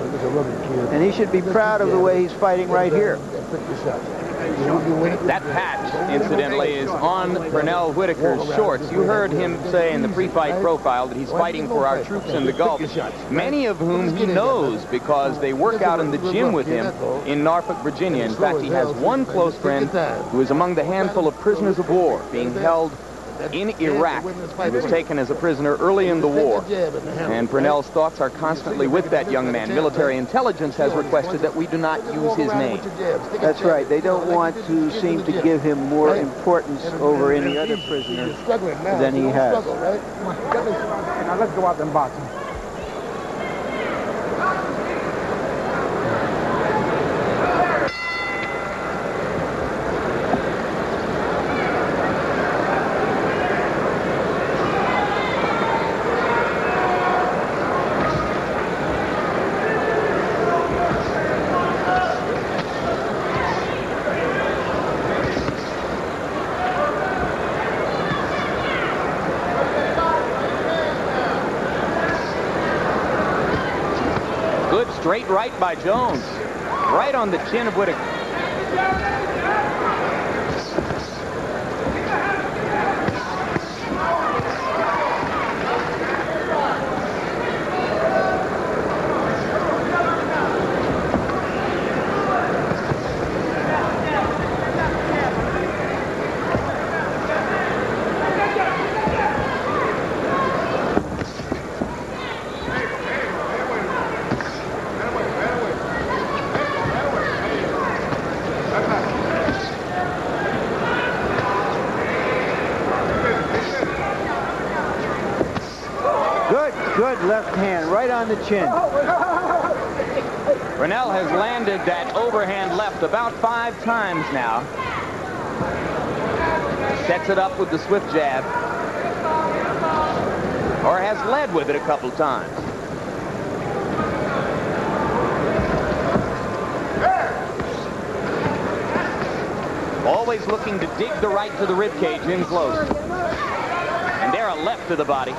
And he should be proud of the way he's fighting right here. That patch, incidentally, is on Pernell Whitaker's shorts. You heard him say in the pre-fight profile that he's fighting for our troops in the Gulf, many of whom he knows because they work out in the gym with him in Norfolk, Virginia. In fact, he has one close friend who is among the handful of prisoners of war being held in Iraq. He was taken as a prisoner early in the war. And Pernell's thoughts are constantly with that young man. Military intelligence has requested that we do not use his name. That's right. They don't want to seem to give him more importance over any other prisoner than he has. Now let's go out there and box him. Straight right by Jones. Right on the chin of Whitaker. Good left hand, right on the chin. Pernell has landed that overhand left about 5 times now. Sets it up with the swift jab. Or has led with it a couple times. Always looking to dig the right to the rib cage in close. And there a left to the body.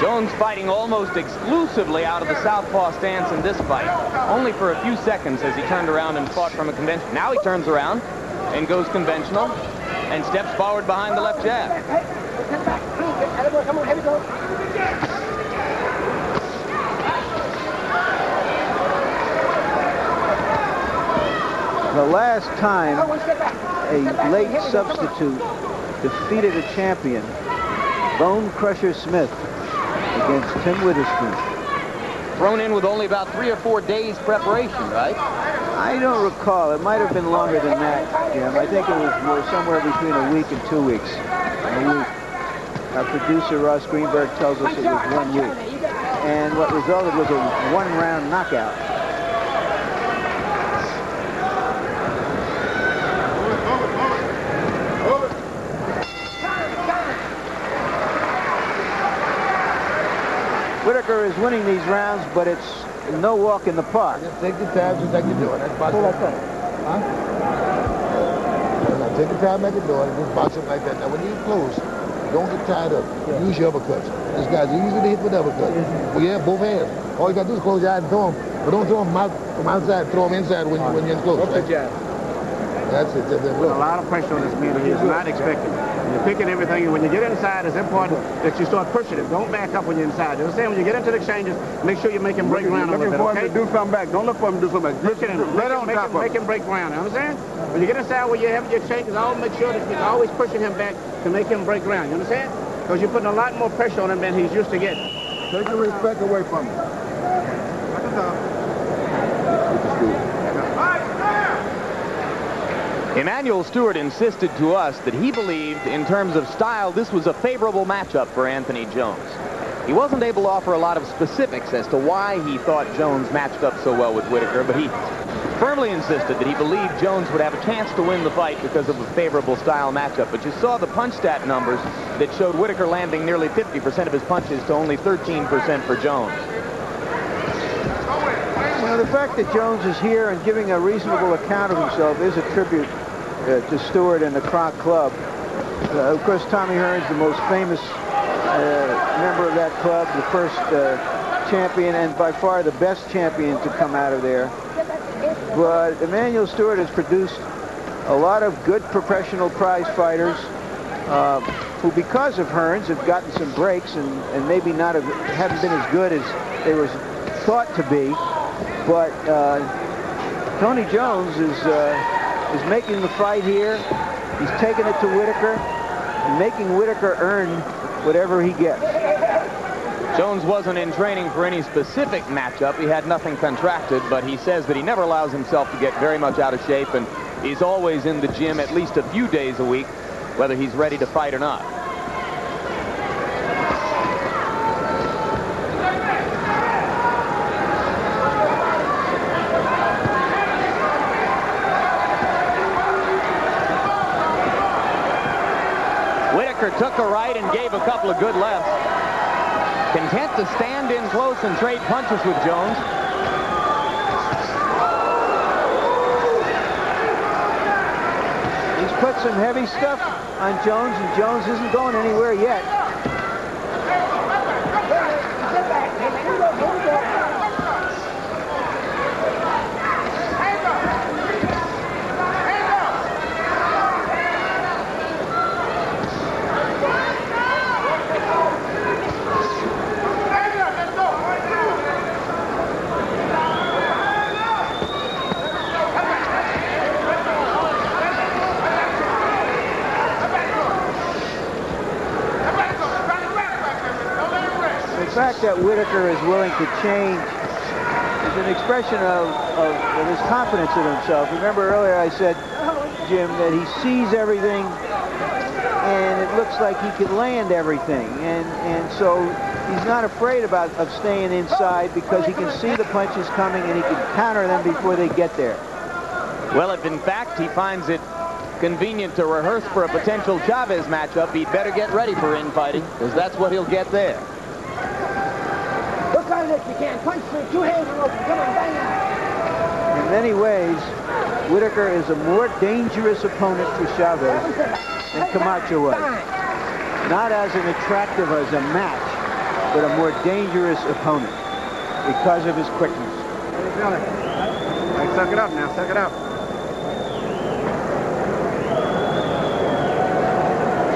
Jones fighting almost exclusively out of the southpaw stance in this fight. Only for a few seconds as he turned around and fought from a conventional. Now he turns around and goes conventional and steps forward behind the left jab. The last time a late substitute defeated a champion, Bone Crusher Smith, against Tim Witherspoon. Thrown in with only about 3 or 4 days preparation, right? I don't recall. It might have been longer than that, Jim. I think it was more somewhere between a week and 2 weeks. A week. Our producer, Ross Greenberg, tells us it was 1 week. And what resulted was a 1-round knockout. Whitaker is winning these rounds, but it's no walk in the park. Just take your time, just like you're doing. That's boxing. Huh? Now take your time like you're doing, and just box him like that. Now when you close, don't get tired of it. Use your uppercuts. This guy's easy to hit with uppercuts. Well, yeah, both hands. All you got to do is close your eyes and throw them. But don't throw them from outside. Throw them inside when you're in close. Right? That's it. Put a lot of pressure on this man. He's not expecting. You're picking everything, and when you get inside, it's important that you start pushing it. Don't back up when you're inside. You understand? When you get into the exchanges, make sure you make him break ground a little bit, okay? Looking for him to do something back. Don't look for him to do something back. Look at him. Make him break ground. You understand? When you get inside where you're having your exchanges, always make sure that you're always pushing him back to make him break ground. You understand? Because you're putting a lot more pressure on him than he's used to getting. Take the respect away from him. Emmanuel Stewart insisted to us that he believed, in terms of style, this was a favorable matchup for Anthony Jones. He wasn't able to offer a lot of specifics as to why he thought Jones matched up so well with Whitaker, but he firmly insisted that he believed Jones would have a chance to win the fight because of a favorable style matchup. But you saw the punch stat numbers that showed Whitaker landing nearly 50% of his punches to only 13% for Jones. Well, the fact that Jones is here and giving a reasonable account of himself is a tribute to Stewart and the Croc Club. Of course, Tommy Hearns, the most famous member of that club, the first champion and by far the best champion to come out of there. But Emanuel Stewart has produced a lot of good professional prize fighters who, because of Hearns, have gotten some breaks and maybe haven't been as good as they were thought to be. But Tony Jones is making the fight here. He's taking it to Whitaker and making Whitaker earn whatever he gets. Jones wasn't in training for any specific matchup. He had nothing contracted, but he says that he never allows himself to get very much out of shape, and he's always in the gym at least a few days a week, whether he's ready to fight or not. Whitaker took a right and gave a couple of good lefts. Content to stand in close and trade punches with Jones. He's put some heavy stuff on Jones, and Jones isn't going anywhere yet. The fact that Whitaker is willing to change is an expression of his confidence in himself. Remember earlier I said, Jim, that he sees everything and it looks like he can land everything. And so he's not afraid of staying inside because he can see the punches coming and he can counter them before they get there. Well, if in fact he finds it convenient to rehearse for a potential Chavez matchup, he'd better get ready for infighting, because that's what he'll get there. Look on it, you can punch with 2 hands and open. Come on, bang out. In many ways, Whitaker is a more dangerous opponent for Chavez than Camacho was. Not as an attractive as a match, but a more dangerous opponent because of his quickness. How you feeling? All right, suck it up now, suck it up.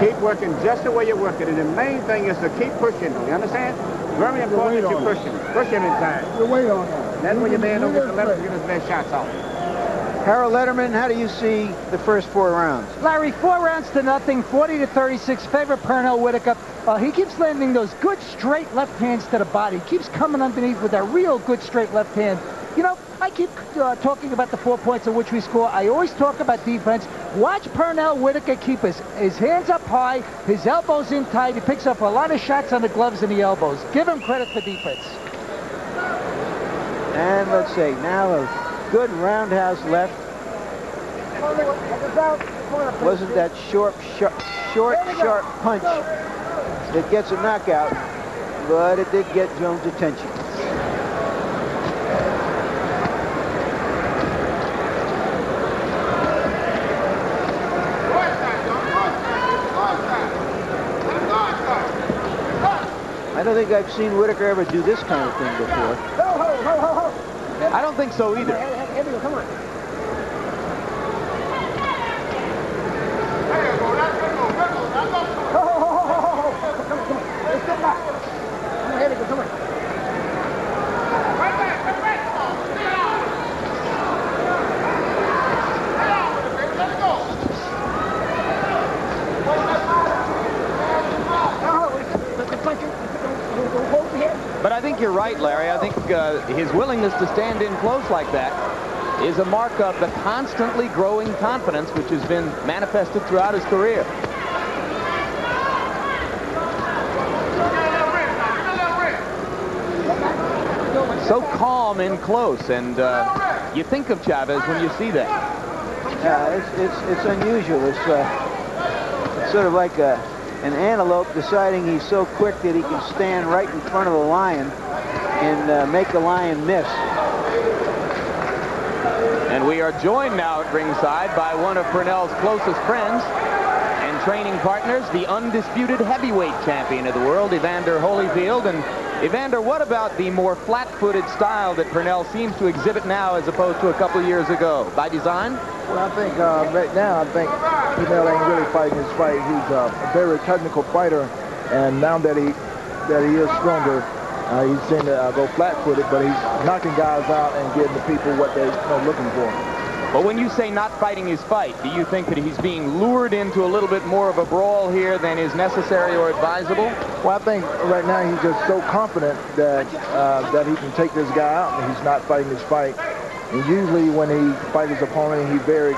Keep working just the way you're working, and the main thing is to keep pushing, you understand? Very important that you push him. Push him inside. The weight on that. That's when your man don't get the left, get his best shots off. Harold Letterman, how do you see the first 4 rounds? Larry, 4 rounds to nothing, 40-36, favor Pernell Whitaker. He keeps landing those good straight left hands to the body. He keeps coming underneath with a real good straight left hand. You know, I keep talking about the 4 points of which we score. I always talk about defense. Watch Pernell Whitaker keep his hands up high, his elbows in tight. He picks up a lot of shots on the gloves and the elbows. Give him credit for defense. And let's see, now a good roundhouse left. Wasn't that short, sharp punch that gets a knockout, but it did get Jones' attention. I don't think I've seen Whitaker ever do this kind of thing before. I don't think so either. Come on. Come on. But I think you're right, Larry. I think his willingness to stand in close like that is a mark of the constantly growing confidence which has been manifested throughout his career. So calm in close, and you think of Chavez when you see that? It's unusual. It's sort of like an antelope deciding he's so quick that he can stand right in front of the lion and make the lion miss. And we are joined now at ringside by one of Pernell's closest friends and training partners, the undisputed heavyweight champion of the world, Evander Holyfield. And Evander, what about the more flat-footed style that Pernell seems to exhibit now as opposed to a couple of years ago? By design? Well, I think right now, I think Pernell ain't really fighting his fight. He's a very technical fighter, and now that he is stronger, he seems to go flat-footed, but he's knocking guys out and getting the people what they're looking for. But when you say not fighting his fight, do you think that he's being lured into a little bit more of a brawl here than is necessary or advisable? Well, I think right now he's just so confident that that he can take this guy out, and he's not fighting his fight. And usually when he fights his opponent, he's very